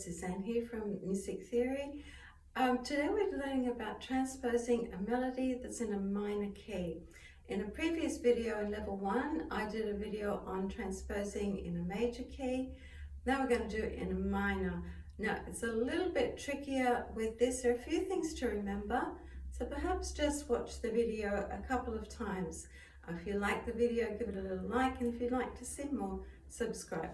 Suzanne here from Music Theory. Today we're learning about transposing a melody that's in a minor key. In a previous video in level 1, I did a video on transposing in a major key. Now we're going to do it in a minor. Now it's a little bit trickier with this. There are a few things to remember, so perhaps just watch the video a couple of times. If you like the video, give it a little like, and if you'd like to see more, subscribe.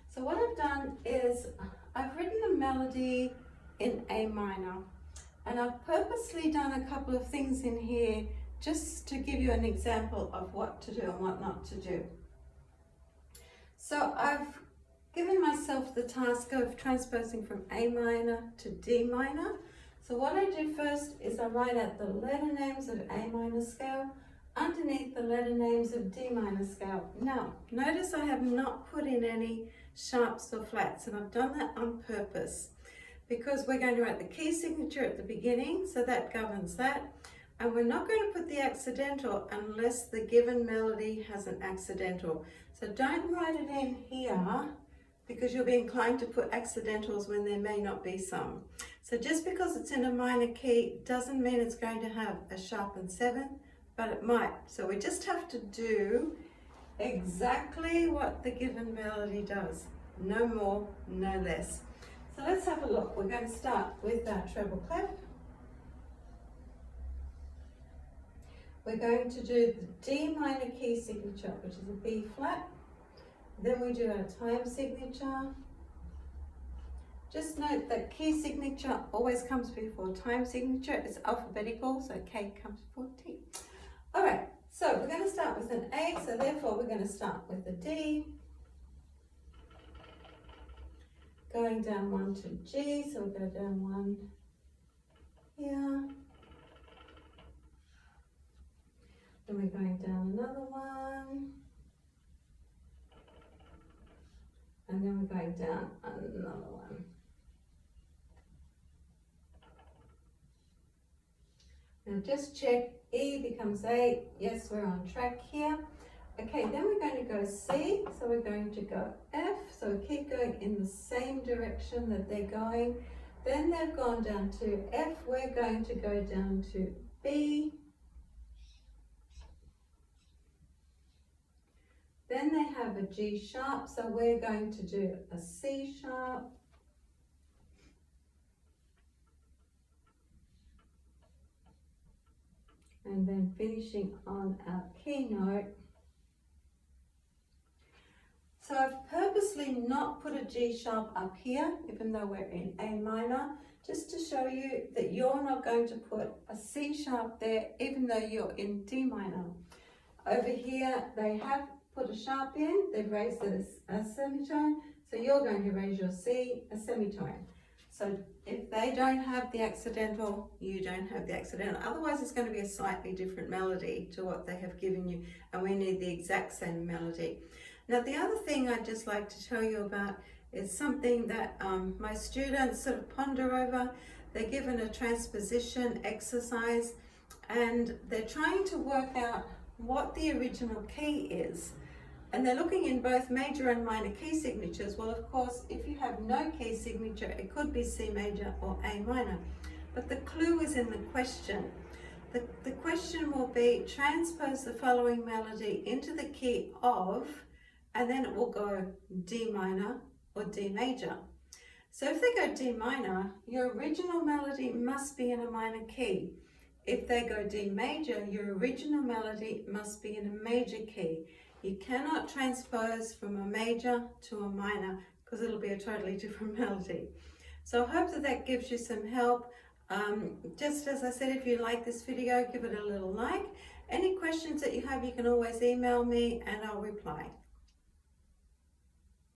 So what I've done is I've written a melody in A minor, and I've purposely done a couple of things in here just to give you an example of what to do and what not to do. So I've given myself the task of transposing from A minor to D minor. So what I do first is I write out the letter names of A minor scale underneath the letter names of D minor scale. Now, notice I have not put in any sharps or flats, and I've done that on purpose because we're going to write the key signature at the beginning, so that governs that. And we're not going to put the accidental unless the given melody has an accidental. So don't write it in here because you'll be inclined to put accidentals when there may not be some. So just because it's in a minor key doesn't mean it's going to have a sharpened 7, but it might. So we just have to do exactly what the given melody does. No more, no less. So let's have a look. We're going to start with our treble clef. We're going to do the D minor key signature, which is a B flat. Then we do our time signature. Just note that key signature always comes before time signature. It's alphabetical, so K comes before T. All right, so we're going to start with an A, so therefore we're going to start with a D. Going down 1 to G, so we'll go down 1 here. Then we're going down another one. And then we're going down another one. Now just check, E becomes A. Yes, we're on track here. Okay, then we're going to go C, so we're going to go F, so we keep going in the same direction that they're going. Then they've gone down to F, we're going to go down to B. Then they have a G sharp, so we're going to do a C sharp. And then finishing on our key note. So I've purposely not put a G sharp up here, even though we're in A minor, just to show you that you're not going to put a C sharp there, even though you're in D minor. Over here, they have put a sharp in, they've raised it as a semitone, so you're going to raise your C a semitone. So if they don't have the accidental, you don't have the accidental. Otherwise, it's going to be a slightly different melody to what they have given you, and we need the exact same melody. Now, the other thing I'd just like to tell you about is something that my students sort of ponder over. They're given a transposition exercise, and they're trying to work out what the original key is. And they're looking in both major and minor key signatures. Well, of course, if you have no key signature, it could be C major or A minor. But the clue is in the question. The question will be, transpose the following melody into the key of, and then it will go D minor or D major. So if they go D minor, your original melody must be in a minor key. If they go D major, your original melody must be in a major key. You cannot transpose from a major to a minor because it'll be a totally different melody. So I hope that that gives you some help. Just as I said, if you like this video, give it a little like. Any questions that you have, you can always email me and I'll reply.